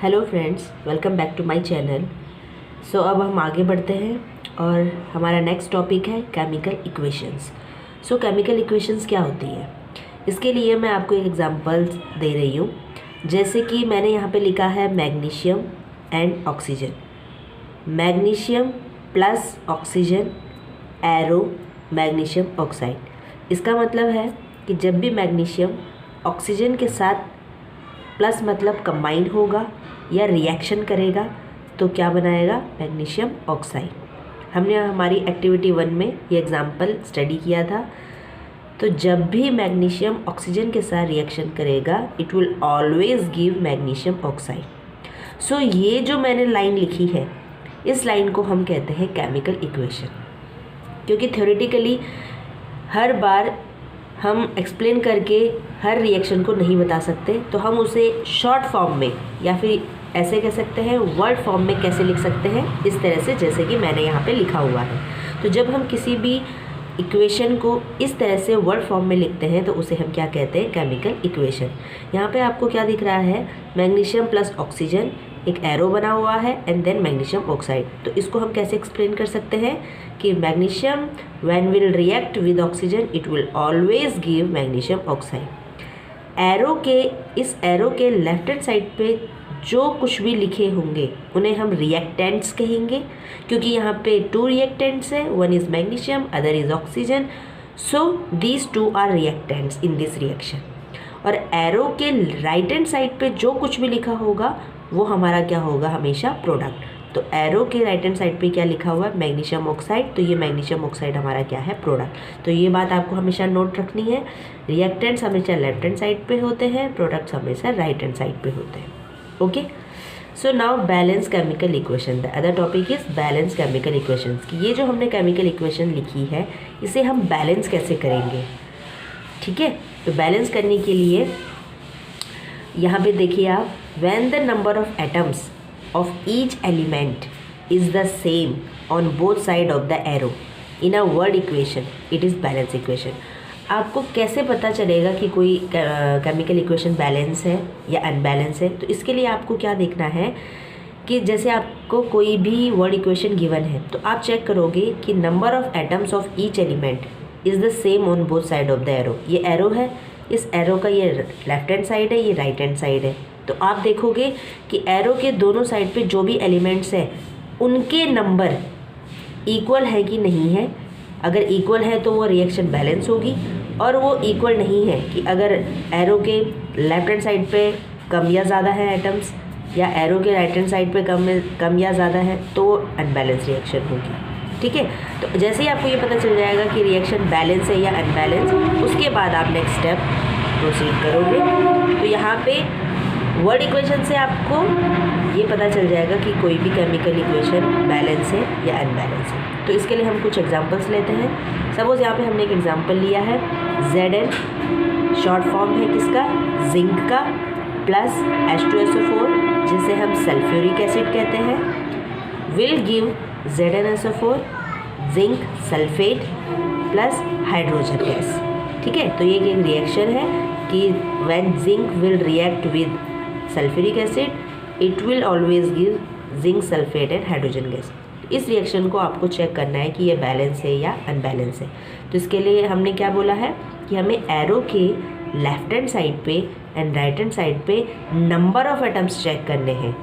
Hello friends, welcome back to my channel. अब हम आगे बढ़ते हैं और हमारा नेक्स्ट टॉपिक है केमिकल इक्वेशंस। केमिकल इक्वेशंस क्या होती है, इसके लिए मैं आपको एक एग्जांपल दे रही हूँ। जैसे कि मैंने यहाँ पे लिखा है magnesium and oxygen, magnesium plus oxygen arrow magnesium oxide. इसका मतलब है कि जब भी मैग्नीशियम ऑक्सीजन के साथ प्लस मतलब कंबाइन होगा या रिएक्शन करेगा तो क्या बनाएगा, मैग्नीशियम ऑक्साइड। हमने हमारी एक्टिविटी 1 में ये एग्जांपल स्टडी किया था। तो जब भी मैग्नीशियम ऑक्सीजन के साथ रिएक्शन करेगा it will always give magnesium oxide. ये जो मैंने लाइन लिखी है, इस लाइन को हम कहते हैं केमिकल इक्वेशन। क्योंकि थ्योरेटिकली हर बार हम एक्सप्लेन करके हर रिएक्शन को नहीं बता सकते, तो हम उसे शॉर्ट फॉर्म में या फिर ऐसे कह सकते हैं वर्ड फॉर्म में कैसे लिख सकते हैं, इस तरह से जैसे कि मैंने यहाँ पे लिखा हुआ है। तो जब हम किसी भी इक्वेशन को इस तरह से वर्ड फॉर्म में लिखते हैं तो उसे हम क्या कहते हैं, केमिकल इक्वेशन। यहाँ पे आपको क्या दिख रहा है, मैग्नीशियम प्लस ऑक्सीजन, एक एरो बना हुआ है एंड देन मैग्नीशियम ऑक्साइड। तो इसको हम कैसे एक्सप्लेन कर सकते हैं कि magnesium when will react with oxygen it will always give magnesium oxide. इस एरो के लेफ्ट हैंड साइड पे जो कुछ भी लिखे होंगे उन्हें हम रिएक्टेंट्स कहेंगे, क्योंकि यहाँ पे 2 रिएक्टेंट्स है, one is magnesium other is oxygen. So these 2 are reactants in this reaction. और एरो के राइट हैंड साइड पे जो कुछ भी लिखा होगा वो हमारा क्या होगा, हमेशा प्रोडक्ट। तो एरो के राइट हैंड साइड पे क्या लिखा हुआ है, मैग्नीशियम ऑक्साइड, तो ये मैग्नीशियम ऑक्साइड हमारा क्या है, प्रोडक्ट। तो ये बात आपको हमेशा नोट रखनी है, रिएक्टेंट्स हमेशा लेफ्ट हैंड साइड पे होते हैं, प्रोडक्ट्स हमेशा राइट हैंड साइड पे होते हैं। Okay, so now balance chemical equation. The other topic is balance chemical equations की ये जो हमने केमिकल इक्वेशन लिखी है इसे हम बैलेंस कैसे करेंगे। ठीक है, तो बैलेंस करने के लिए यहाँ पे देखिए आप, when the number of atoms of each element is the same on both side of the arrow in a word equation it is balance equation। आपको कैसे पता चलेगा कि कोई केमिकल इक्वेशन बैलेंस है या अनबैलेंस है, तो इसके लिए आपको क्या देखना है कि जैसे आपको कोई भी वर्ड इक्वेशन गिवन है तो आप चेक करोगे कि number of atoms of each element is the same on both side of the arrow. ये एरो है, इस एरो का ये लेफ्ट हैंड साइड है, ये राइट हैंड साइड है। तो आप देखोगे कि एरो के दोनों साइड पे जो भी एलिमेंट्स हैं उनके नंबर इक्वल है कि नहीं है। अगर इक्वल है तो वो रिएक्शन बैलेंस होगी, और वो इक्वल नहीं है कि अगर एरो के लेफ्ट हैंड साइड पे कम या ज़्यादा है एटम्स या एरो के राइट हैंड साइड पे कम या ज़्यादा है तो वो अनबैलेंस रिएक्शन होगी। ठीक है, तो जैसे ही आपको ये पता चल जाएगा कि रिएक्शन बैलेंस है या अनबैलेंस, उसके बाद आप नेक्स्ट स्टेप प्रोसीड करोगे। तो यहाँ पे वर्ड इक्वेशन से आपको ये पता चल जाएगा कि कोई भी केमिकल इक्वेशन बैलेंस है या अनबैलेंस है। तो इसके लिए हम कुछ एग्जांपल्स लेते हैं। सपोज यहाँ पे हमने एक एग्जांपल लिया है, Zn शॉर्ट फॉर्म है किसका, जिंक का, प्लस H2SO4 जिसे हम सल्फ्यूरिक एसिड कहते हैं, will give ZnSO4 zinc sulphate plus hydrogen gas. ठीक है, तो ये एक रिएक्शन है कि when zinc will react with sulphuric acid it will always give zinc sulphate and hydrogen gas. इस रिएक्शन को आपको चेक करना है कि ये बैलेंस है या अनबैलेंस है। तो इसके लिए हमने क्या बोला है कि हमें एरो के लेफ्ट हैंड साइड पे एंड राइट हैंड साइड पे नंबर ऑफ एटम्स चेक करने हैं।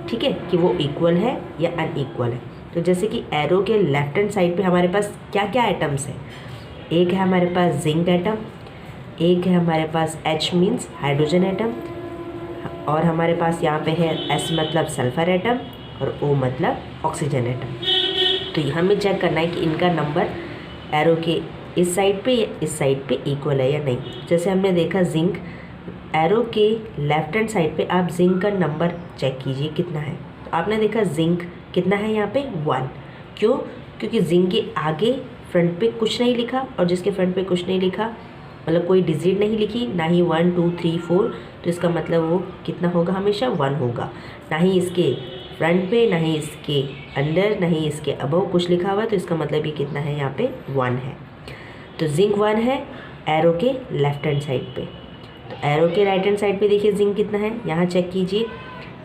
ठीक है, कि वो इक्वल है या अनइक्वल है। तो जैसे कि एरो के लेफ्ट हैंड साइड पे हमारे पास क्या क्या एटम्स हैं, एक है हमारे पास जिंक एटम, एक है हमारे पास H मीन्स हाइड्रोजन एटम, और हमारे पास यहाँ पे है S मतलब सल्फर एटम और O मतलब ऑक्सीजन एटम। तो यहाँ हमें चेक करना है कि इनका नंबर एरो के इस साइड पे या इस साइड पे इक्वल है या नहीं। जैसे हमने देखा जिंक, एरो के लेफ्ट हैंड साइड पे आप जिंक का नंबर चेक कीजिए कितना है। तो आपने देखा जिंक कितना है यहाँ पे 1। क्यों, क्योंकि जिंक के आगे फ्रंट पे कुछ नहीं लिखा, और जिसके फ्रंट पे कुछ नहीं लिखा मतलब कोई डिजिट नहीं लिखी, ना ही 1 2 3 4, तो इसका मतलब वो कितना होगा, हमेशा 1 होगा। ना ही इसके फ्रंट पे, ना ही इसके अंडर, ना ही इसके अबव कुछ लिखा हुआ है, तो इसका मतलब ये कितना है, यहाँ पे 1 है। तो जिंक 1 है एरो के लेफ्ट हैंड साइड पे। तो एरो के राइट हैंड साइड पे देखिए जिंक कितना है, यहाँ चेक कीजिए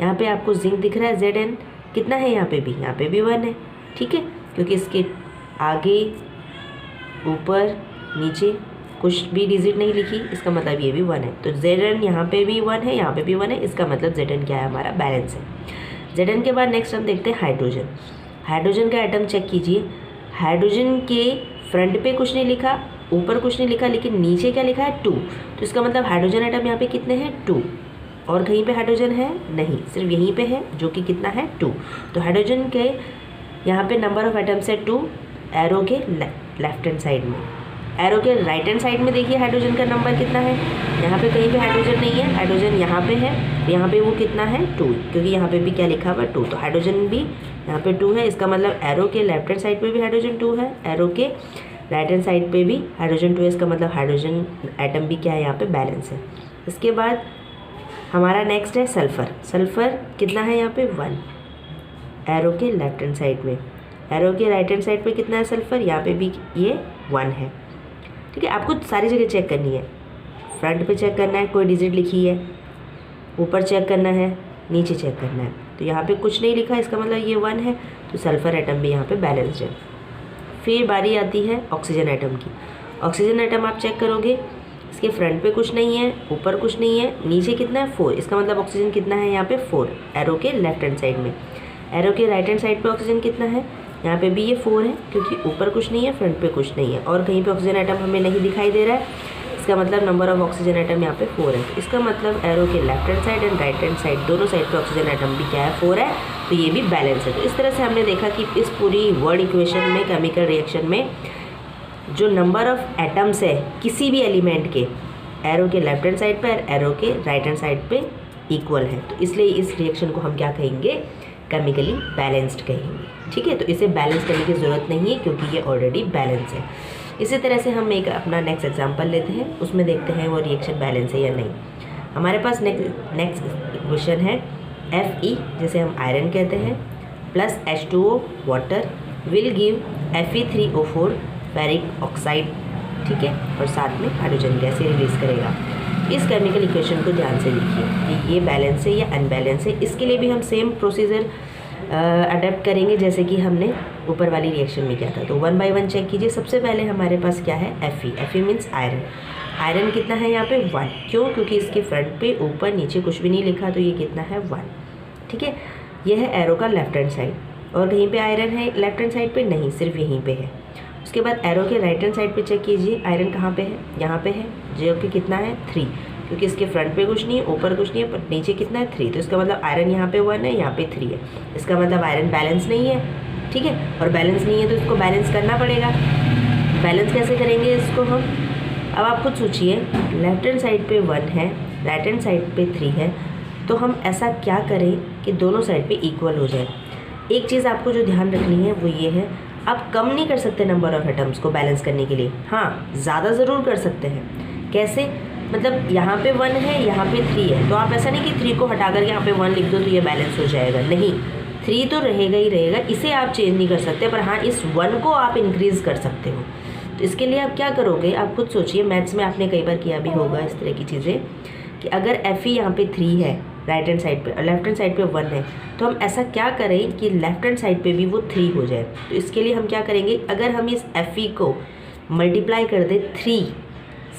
यहाँ पे आपको जिंक दिख रहा है Zn कितना है, यहाँ पे भी 1 है, ठीक है, क्योंकि इसके आगे ऊपर नीचे कुछ भी डिजिट नहीं लिखी, इसका मतलब ये भी 1 है। तो Zn यहाँ पे भी 1 है, यहाँ पे भी 1 है, इसका मतलब Zn क्या है, हमारा बैलेंस है। Zn के बाद नेक्स्ट हम देखते हैं हाइड्रोजन। हाइड्रोजन का एटम चेक कीजिए। हाइड्रोजन के फ्रंट पे कुछ नहीं लिखा, ऊपर कुछ नहीं लिखा, लेकिन नीचे क्या लिखा है 2। तो इसका मतलब हाइड्रोजन एटम यहाँ पे कितने हैं 2, और कहीं पे हाइड्रोजन है नहीं, सिर्फ यहीं पे है जो कि कितना है 2। तो हाइड्रोजन के यहाँ पे नंबर ऑफ एटम्स है 2 एरो के लेफ्ट हैंड साइड में। एरो के राइट हैंड साइड में देखिए हाइड्रोजन का नंबर कितना है, यहाँ पे कहीं पे हाइड्रोजन नहीं है, हाइड्रोजन यहाँ पे है, यहाँ पे वो कितना है 2, क्योंकि यहाँ पे भी क्या लिखा हुआ 2, तो हाइड्रोजन भी यहाँ पे 2 है। इसका मतलब एरो के लेफ्ट हैंड साइड पे भी हाइड्रोजन 2 है, एरो के राइट हैंड साइड पे भी हाइड्रोजन 2 है। इसका मतलब हाइड्रोजन एटम भी क्या है, यहाँ पे बैलेंस है। इसके बाद हमारा नेक्स्ट है सल्फ़र। सल्फ़र कितना है यहाँ पे 1, एरो के लेफ्ट हैंड साइड में। एरो के राइट हैंड साइड पे कितना है सल्फ़र, यहाँ पे भी ये 1 है, ठीक है। आपको सारी जगह चेक करनी है, फ्रंट पे चेक करना है कोई डिजिट लिखी है, ऊपर चेक करना है, नीचे चेक करना है। तो यहाँ पे कुछ नहीं लिखा, इसका मतलब ये 1 है, तो सल्फ़र एटम भी यहाँ पे बैलेंस्ड है। फिर बारी आती है ऑक्सीजन एटम की। ऑक्सीजन एटम आप चेक करोगे, इसके फ्रंट पे कुछ नहीं है, ऊपर कुछ नहीं है, नीचे कितना है 4, इसका मतलब ऑक्सीजन कितना है यहाँ पे 4, एरो के लेफ्ट हैंड साइड में। एरो के राइट हैंड साइड पे ऑक्सीजन कितना है, यहाँ पे भी ये 4 है, क्योंकि ऊपर कुछ नहीं है, फ्रंट पे कुछ नहीं है, और कहीं पे ऑक्सीजन एटम हमें नहीं दिखाई दे रहा है। इसका मतलब नंबर ऑफ ऑक्सीजन एटम यहाँ पे 4 है। तो इसका मतलब एरो के left hand side and right hand side दोनों साइड पे ऑक्सीजन एटम भी क्या है 4 है, तो ये भी बैलेंस है। तो इस तरह से हमने देखा कि इस पूरी वर्ड इक्वेशन में, केमिकल रिएक्शन में जो नंबर ऑफ एटम्स है किसी भी एलिमेंट के, एरो के लेफ्ट हैंड साइड पे और एरो के राइट हैंड साइड पे इक्वल है। तो इसलिए इस रिएक्शन को हम क्या कहेंगे, केमिकली बैलेंस्ड कहेंगे, ठीक है। तो इसे बैलेंस करने की ज़रूरत नहीं है, क्योंकि ये ऑलरेडी बैलेंस है। इसी तरह से हम एक अपना नेक्स्ट एग्जांपल लेते हैं, उसमें देखते हैं वो रिएक्शन बैलेंस है या नहीं। हमारे पास नेक्स्ट इक्वेशन है Fe, जिसे हम आयरन कहते हैं, plus H2O water will give Fe3O4 ferric oxide, ठीक है, और साथ में हाइड्रोजन गैस रिलीज करेगा। इस केमिकल इक्वेशन को ध्यान से देखिए कि ये बैलेंस है या अनबैलेंस है। इसके लिए भी हम सेम प्रोसीजर अडेप्ट करेंगे जैसे कि हमने ऊपर वाली रिएक्शन में किया था। तो 1 बाय 1 चेक कीजिए। सबसे पहले हमारे पास क्या है Fe मीन्स आयरन। आयरन कितना है यहाँ पे 1, क्यों, क्योंकि इसके फ्रंट पे ऊपर नीचे कुछ भी नहीं लिखा, तो ये कितना है 1, ठीक है। यह है एरो का लेफ्ट हैंड साइड, और कहीं पे आयरन है लेफ्ट हैंड साइड पे नहीं, सिर्फ यहीं पे है। उसके बाद एरो के राइट हैंड साइड पे चेक कीजिए, आयरन कहाँ पे है, यहाँ पे है, जो कि कितना है 3, क्योंकि इसके फ्रंट पे कुछ नहीं है, ऊपर कुछ नहीं है, पर नीचे कितना है 3, तो इसका मतलब आयरन यहाँ पे 1 है, यहाँ पे 3 है। इसका मतलब आयरन बैलेंस नहीं है, ठीक है, और बैलेंस नहीं है तो इसको बैलेंस करना पड़ेगा। बैलेंस कैसे करेंगे इसको हम, अब आप खुद सोचिए, लेफ्ट हैंड साइड पे 1 है, राइट हैंड साइड पे 3 है, तो हम ऐसा क्या करें कि दोनों साइड पे इक्वल हो जाए। एक चीज़ आपको जो ध्यान रखनी है वो ये है, आप कम नहीं कर सकते नंबर ऑफ एटम्स को बैलेंस करने के लिए, हाँ ज़्यादा ज़रूर कर सकते हैं। कैसे, मतलब यहाँ पे 1 है, यहाँ पे 3 है, तो आप ऐसा नहीं कि 3 को हटा कर यहाँ पे 1 लिख दो तो ये बैलेंस हो जाएगा, नहीं, 3 तो रहेगा ही रहेगा, इसे आप चेंज नहीं कर सकते, पर हाँ इस 1 को आप इंक्रीज़ कर सकते हो। तो इसके लिए आप क्या करोगे, आप खुद सोचिए, मैथ्स में आपने कई बार किया भी होगा इस तरह की चीज़ें, कि अगर Fe यहाँ पे 3 है राइट हैंड साइड पे और लेफ्ट हैंड साइड पे 1 है, तो हम ऐसा क्या करें कि लेफ्ट हैंड साइड पे भी वो 3 हो जाए। तो इसके लिए हम क्या करेंगे, अगर हम इस Fe को मल्टीप्लाई कर दें 3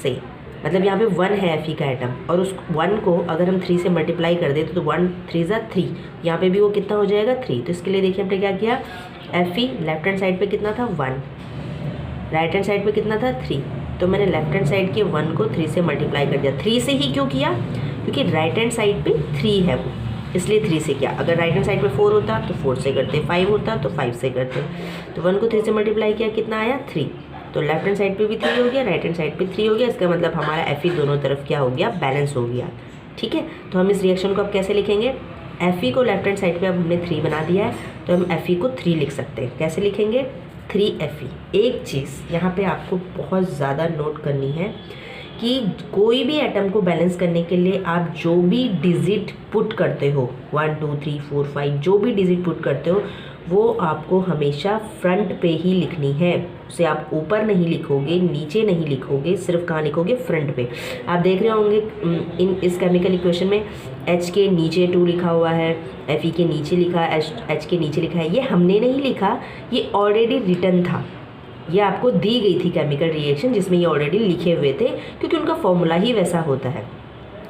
से, मतलब यहाँ पे 1 है Fe का आइटम, और उस 1 को अगर हम 3 से मल्टीप्लाई कर दें तो 1 3 ज़ा 3, यहाँ पे भी वो कितना हो जाएगा 3। तो इसके लिए देखिए हमने क्या किया, Fe लेफ्ट हैंड साइड पे कितना था 1, राइट हैंड साइड पे कितना था 3, तो मैंने लेफ्ट हैंड साइड के 1 को 3 से मल्टीप्लाई कर दिया। 3 से ही क्यों किया, क्योंकि राइट हैंड साइड पे 3 है वो, इसलिए 3 से किया। अगर राइट हैंड साइड पे 4 होता तो 4 से करते, 5 होता तो 5 से करते, तो 1 को 3 से मल्टीप्लाई किया, कितना आया 3, तो लेफ्ट हैंड साइड पे भी 3 हो गया, राइट हैंड साइड पे 3 हो गया। इसका मतलब हमारा Fe दोनों तरफ क्या हो गया, बैलेंस हो गया, ठीक है। तो हम इस रिएक्शन को अब कैसे लिखेंगे, Fe को लेफ्ट हैंड साइड पे अब हमने 3 बना दिया है, तो हम Fe को 3 लिख सकते हैं। कैसे लिखेंगे, 3Fe। एक चीज़ यहाँ पे आपको बहुत ज़्यादा नोट करनी है कि कोई भी एटम को बैलेंस करने के लिए आप जो भी डिजिट पुट करते हो 1 2 3 4 5 जो भी डिजिट पुट करते हो वो आपको हमेशा फ्रंट पे ही लिखनी है। उसे आप ऊपर नहीं लिखोगे, नीचे नहीं लिखोगे, सिर्फ कहाँ लिखोगे, फ्रंट पे। आप देख रहे होंगे इस केमिकल इक्वेशन में H के नीचे 2 लिखा हुआ है, Fe के नीचे लिखा है, H के नीचे लिखा है। ये हमने नहीं लिखा, ये ऑलरेडी रिटन था, ये आपको दी गई थी केमिकल रिएक्शन जिसमें ये ऑलरेडी लिखे हुए थे, क्योंकि उनका फॉर्मूला ही वैसा होता है।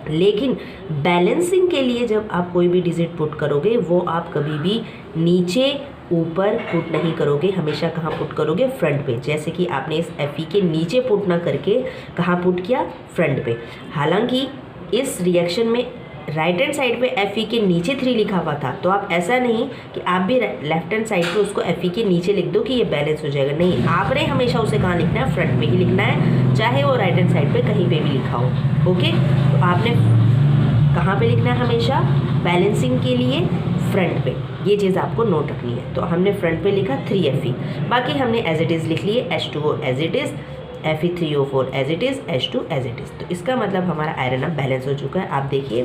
लेकिन बैलेंसिंग के लिए जब आप कोई भी डिजिट पुट करोगे वो आप कभी भी नीचे ऊपर पुट नहीं करोगे, हमेशा कहाँ पुट करोगे, फ्रंट पे। जैसे कि आपने इस Fe के नीचे पुट ना करके कहाँ पुट किया, फ्रंट पे। हालांकि इस रिएक्शन में राइट हैंड साइड पे Fe के नीचे 3 लिखा हुआ था, तो आप ऐसा नहीं कि आप भी लेफ्ट हैंड साइड पे उसको Fe के नीचे लिख दो कि ये बैलेंस हो जाएगा। नहीं, आपने हमेशा उसे कहाँ लिखना है, फ्रंट पे ही लिखना है, चाहे वो राइट हैंड साइड पे कहीं पे भी लिखा हो। ओके, तो आपने कहाँ पे लिखना है हमेशा, बैलेंसिंग के लिए फ्रंट पे। ये चीज़ आपको नोट रखनी है। तो हमने फ्रंट पे लिखा 3Fe, बाकी हमने एज इट इज़ लिख लिए, H2O as it is, Fe3O4 as it is, H2 as it is. तो इसका मतलब हमारा आयरन अब बैलेंस हो चुका है। आप देखिए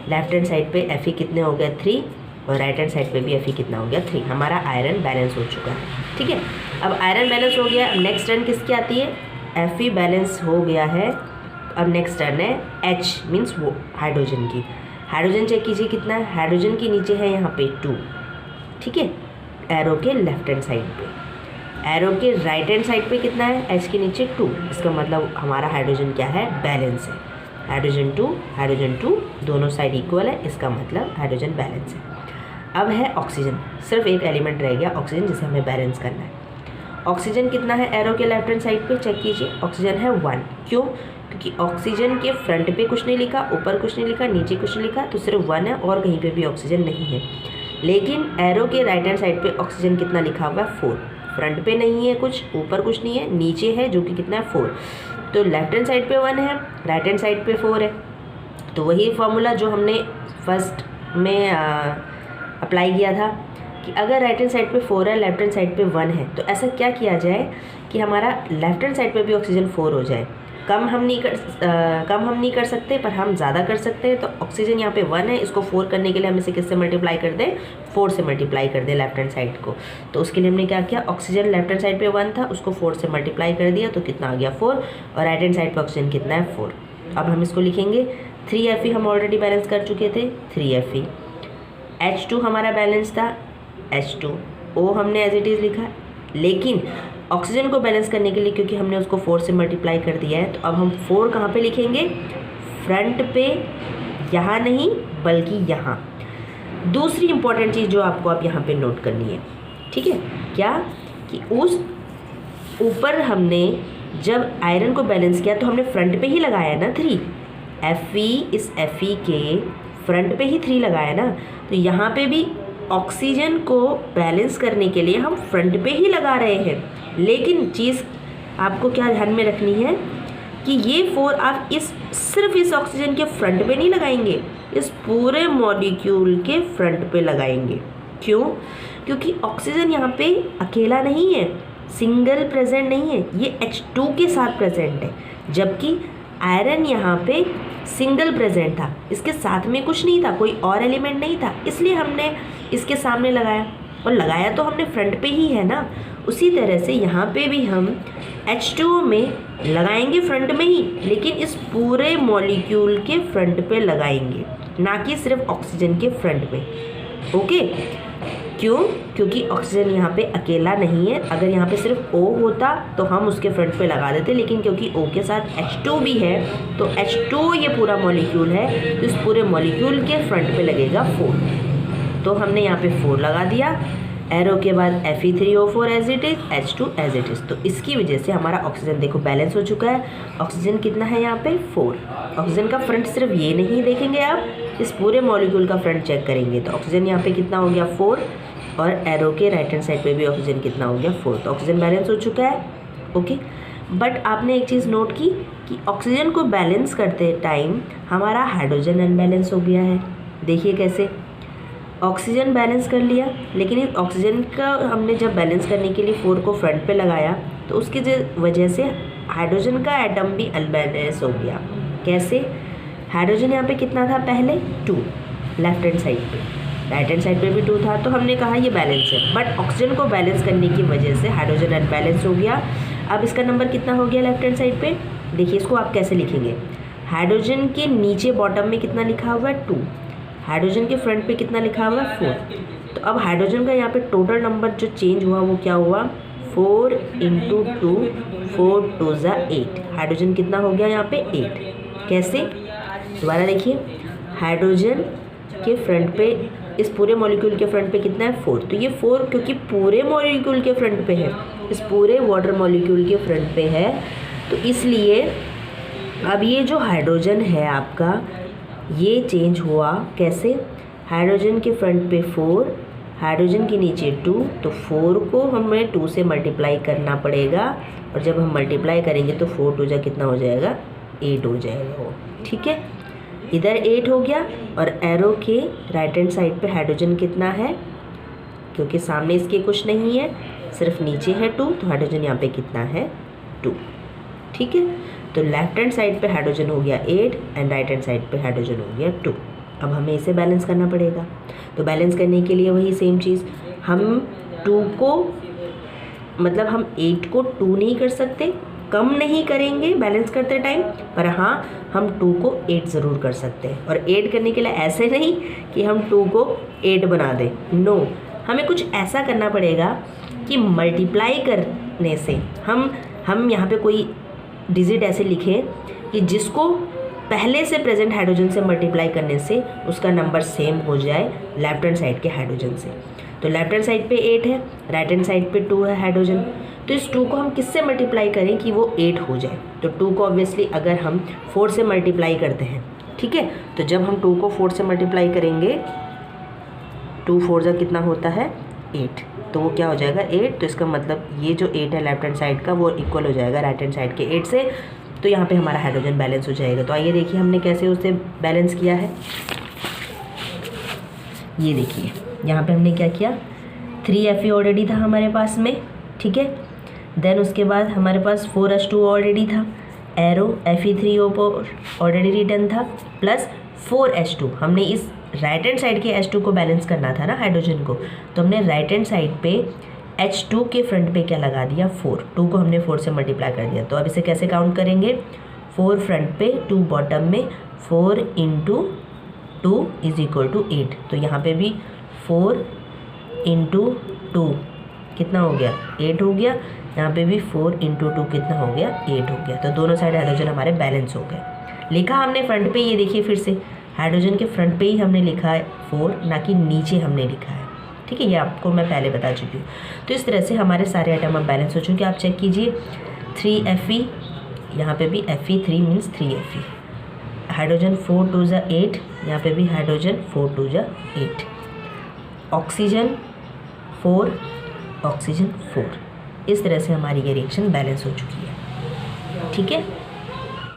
लेफ्ट हैंड साइड पे Fe कितने हो गया, 3, और राइट हैंड साइड पे भी Fe कितना हो गया, 3। हमारा आयरन बैलेंस हो चुका है। ठीक है, अब आयरन बैलेंस हो गया। अब नेक्स्ट टर्न किसकी आती है, Fe बैलेंस हो गया है। अब नेक्स्ट टर्न है H मीन्स वो हाइड्रोजन की। हाइड्रोजन चेक कीजिए कितना है, हाइड्रोजन के नीचे है यहाँ पे 2। ठीक है, एरो के लेफ्ट हैंड साइड पे। एरो के राइट हैंड साइड पे कितना है, H के नीचे 2। इसका मतलब हमारा हाइड्रोजन क्या है, बैलेंस है। हाइड्रोजन 2 दोनों साइड इक्वल है, इसका मतलब हाइड्रोजन बैलेंस है। अब है ऑक्सीजन, सिर्फ एक एलिमेंट रह गया ऑक्सीजन, जिसे हमें बैलेंस करना है। ऑक्सीजन कितना है एरो के लेफ्ट हैंड साइड पे, चेक कीजिए, ऑक्सीजन है 1। क्यों, क्योंकि ऑक्सीजन के फ्रंट पे कुछ नहीं लिखा, ऊपर कुछ नहीं लिखा, नीचे कुछ नहीं लिखा, तो सिर्फ 1 है और कहीं पे भी ऑक्सीजन नहीं है। लेकिन एरो के राइट हैंड साइड पे ऑक्सीजन कितना लिखा हुआ है, 4। फ्रंट पे नहीं है कुछ, ऊपर कुछ नहीं है, नीचे है जो कि कितना है, 4। तो लेफ्ट हैंड साइड पे 1 है, राइट हैंड साइड पे 4 है। तो वही फॉर्मूला जो हमने फर्स्ट में अप्लाई किया था कि अगर राइट हैंड साइड पे 4 है, लेफ्ट हैंड साइड पे 1 है, तो ऐसा क्या किया जाए कि हमारा लेफ्ट हैंड साइड पे भी ऑक्सीजन 4 हो जाए। कम हम नहीं कर सकते, पर हम ज़्यादा कर सकते हैं। तो ऑक्सीजन यहाँ पे 1 है, इसको 4 करने के लिए हम इसे किससे मल्टीप्लाई कर दें, 4 से मल्टीप्लाई कर दें लेफ्ट हैंड साइड को। तो उसके लिए हमने क्या किया, ऑक्सीजन लेफ्ट हैंड साइड पे 1 था, उसको 4 से मल्टीप्लाई कर दिया, तो कितना आ गया, 4। और राइट हैंड साइड पे ऑक्सीजन कितना है, 4। अब हम इसको लिखेंगे 3Fe, हम ऑलरेडी बैलेंस कर चुके थे, 3Fe। H2 हमारा बैलेंस था, H2O हमने एज इट इज़ लिखा। लेकिन ऑक्सीजन को बैलेंस करने के लिए, क्योंकि हमने उसको 4 से मल्टीप्लाई कर दिया है, तो अब हम 4 कहाँ पे लिखेंगे, फ्रंट पे, यहाँ नहीं बल्कि यहाँ। दूसरी इंपॉर्टेंट चीज़ जो आपको अब यहाँ पे नोट करनी है, ठीक है, क्या कि उस ऊपर हमने जब आयरन को बैलेंस किया तो हमने फ्रंट पे ही लगाया ना 3। Fe इस Fe के फ्रंट पे ही 3 लगाया ना, तो यहाँ पे भी ऑक्सीजन को बैलेंस करने के लिए हम फ्रंट पे ही लगा रहे हैं। लेकिन चीज़ आपको क्या ध्यान में रखनी है कि ये 4 आप सिर्फ इस ऑक्सीजन के फ्रंट पे नहीं लगाएंगे, इस पूरे मॉलिक्यूल के फ्रंट पे लगाएंगे। क्यों, क्योंकि ऑक्सीजन यहाँ पे अकेला नहीं है, सिंगल प्रेजेंट नहीं है, ये H2 के साथ प्रेजेंट है, जबकि आयरन यहाँ पे सिंगल प्रेजेंट था, इसके साथ में कुछ नहीं था, कोई और एलिमेंट नहीं था, इसलिए हमने इसके सामने लगाया। और लगाया तो हमने फ्रंट पे ही है ना। उसी तरह से यहाँ पे भी हम H2O में लगाएंगे फ्रंट में ही, लेकिन इस पूरे मॉलिक्यूल के फ्रंट पे लगाएंगे, ना कि सिर्फ ऑक्सीजन के फ्रंट पे। ओके, क्यों, क्योंकि ऑक्सीजन यहाँ पे अकेला नहीं है। अगर यहाँ पे सिर्फ O होता तो हम उसके फ्रंट पे लगा देते, लेकिन क्योंकि O के साथ H2 भी है, तो H2 ये पूरा मॉलिक्यूल है, तो इस पूरे मॉलिक्यूल के फ्रंट पे लगेगा 4। तो हमने यहाँ पे 4 लगा दिया, एरो के बाद Fe3O4 as it is, H2 as it is. तो इसकी वजह से हमारा ऑक्सीजन देखो बैलेंस हो चुका है। ऑक्सीजन कितना है यहाँ पे, 4। ऑक्सीजन का फ्रंट सिर्फ ये नहीं देखेंगे आप, इस पूरे मॉलिक्यूल का फ्रंट चेक करेंगे। तो ऑक्सीजन यहाँ पे कितना हो गया, 4, और एरो के राइट हैंड साइड पे भी ऑक्सीजन कितना हो गया, 4। तो ऑक्सीजन बैलेंस हो चुका है। ओके, बट आपने एक चीज़ नोट की कि ऑक्सीजन को बैलेंस करते टाइम हमारा हाइड्रोजन अनबैलेंस हो गया है। देखिए कैसे, ऑक्सीजन बैलेंस कर लिया, लेकिन इस ऑक्सीजन का हमने जब बैलेंस करने के लिए 4 को फ्रंट पे लगाया, तो उसकी वजह से हाइड्रोजन का एटम भी अनबैलेंस हो गया। कैसे? हाइड्रोजन यहाँ पे कितना था पहले 2 लेफ्ट हैंड साइड पे, राइट हैंड साइड पे भी 2 था, तो हमने कहा ये बैलेंस है। बट ऑक्सीजन को बैलेंस करने की वजह से हाइड्रोजन अनबैलेंस हो गया। अब इसका नंबर कितना हो गया लेफ्ट हैंड साइड पे? देखिए इसको आप कैसे लिखेंगे, हाइड्रोजन के नीचे बॉटम में कितना लिखा हुआ है 2, हाइड्रोजन के फ्रंट पे कितना लिखा हुआ है 4। तो अब हाइड्रोजन का यहाँ पे टोटल नंबर जो चेंज हुआ वो क्या हुआ, 4 × 2, 4 2 = 8। हाइड्रोजन कितना हो गया यहाँ पे 8। कैसे? दोबारा देखिए, हाइड्रोजन के फ्रंट पे, इस पूरे मॉलिक्यूल के फ्रंट पे कितना है 4, तो ये 4 क्योंकि पूरे मॉलिक्यूल के फ्रंट पे है, इस पूरे वाटर मॉलिक्यूल के फ्रंट पे है, तो इसलिए अब ये जो हाइड्रोजन है आपका ये चेंज हुआ। कैसे? हाइड्रोजन के फ्रंट पे 4, हाइड्रोजन के नीचे 2, तो 4 को हमें 2 से मल्टीप्लाई करना पड़ेगा, और जब हम मल्टीप्लाई करेंगे तो 4 2 = कितना हो जाएगा, 8 हो जाएगा वो। ठीक है, इधर 8 हो गया, और एरो के राइट हैंड साइड पे हाइड्रोजन कितना है, क्योंकि सामने इसके कुछ नहीं है, सिर्फ नीचे है 2, तो हाइड्रोजन यहाँ पे कितना है 2। ठीक है, तो लेफ्ट हैंड साइड पे हाइड्रोजन हो गया 8 एंड राइट हैंड साइड पे हाइड्रोजन हो गया 2। अब हमें इसे बैलेंस करना पड़ेगा, तो बैलेंस करने के लिए वही सेम चीज़, हम 2 को, मतलब हम 8 को 2 नहीं कर सकते, कम नहीं करेंगे बैलेंस करते टाइम, पर हाँ हम 2 को 8 ज़रूर कर सकते हैं। और 8 करने के लिए ऐसे नहीं कि हम 2 को 8 बना दें, नो, हमें कुछ ऐसा करना पड़ेगा कि मल्टीप्लाई करने से हम यहाँ पे कोई डिजिट ऐसे लिखें कि जिसको पहले से प्रेजेंट हाइड्रोजन से मल्टीप्लाई करने से उसका नंबर सेम हो जाए लेफ्ट हैंड साइड के हाइड्रोजन से। तो लेफ्ट हैंड साइड पे 8 है, राइट हैंड साइड पे 2 है हाइड्रोजन, तो इस 2 को हम किससे मल्टीप्लाई करें कि वो 8 हो जाए। तो 2 को ऑब्वियसली अगर हम 4 से मल्टीप्लाई करते हैं, ठीक है, तो जब हम 2 को 4 से मल्टीप्लाई करेंगे, 2 4 = कितना होता है 8, तो वो क्या हो जाएगा 8। तो इसका मतलब ये जो 8 है लेफ्ट हैंड साइड का वो इक्वल हो जाएगा राइट हैंड साइड के 8 से, तो यहाँ पे हमारा हाइड्रोजन बैलेंस हो जाएगा। तो आइए देखिए हमने कैसे उसे बैलेंस किया है। ये देखिए यहाँ पे हमने क्या किया, 3Fe ऑलरेडी था हमारे पास में, ठीक है, देन उसके बाद हमारे पास 4H2 ऑलरेडी था, एरो Fe3O ऑलरेडी रिटर्न था, प्लस 4H2। हमने इस राइट हैंड साइड के H2 को बैलेंस करना था ना हाइड्रोजन को, तो हमने राइट हैंड साइड पे H2 के फ्रंट पे क्या लगा दिया 4, 2 को हमने 4 से मल्टीप्लाई कर दिया। तो अब इसे कैसे काउंट करेंगे, 4 फ्रंट पे 2 बॉटम में, 4 × 2 = 8। तो यहाँ पे भी 4 × 2 कितना हो गया 8 हो गया, यहाँ पे भी 4 × 2 कितना हो गया 8 हो गया। तो दोनों साइड हाइड्रोजन हमारे बैलेंस हो गए। लिखा हमने फ्रंट पे, ये देखिए फिर से हाइड्रोजन के फ्रंट पे ही हमने लिखा है 4, ना कि नीचे हमने लिखा है, ठीक है, ये आपको मैं पहले बता चुकी हूँ। तो इस तरह से हमारे सारे आइटम अब बैलेंस हो चुके हैं। आप चेक कीजिए 3Fe, यहाँ पे भी Fe3 मीन्स 3Fe, हाइड्रोजन 4 2 = 8, यहाँ पे भी हाइड्रोजन 4 2 = 8, ऑक्सीजन 4, ऑक्सीजन 4। इस तरह से हमारी ये रिएक्शन बैलेंस हो चुकी है, ठीक है।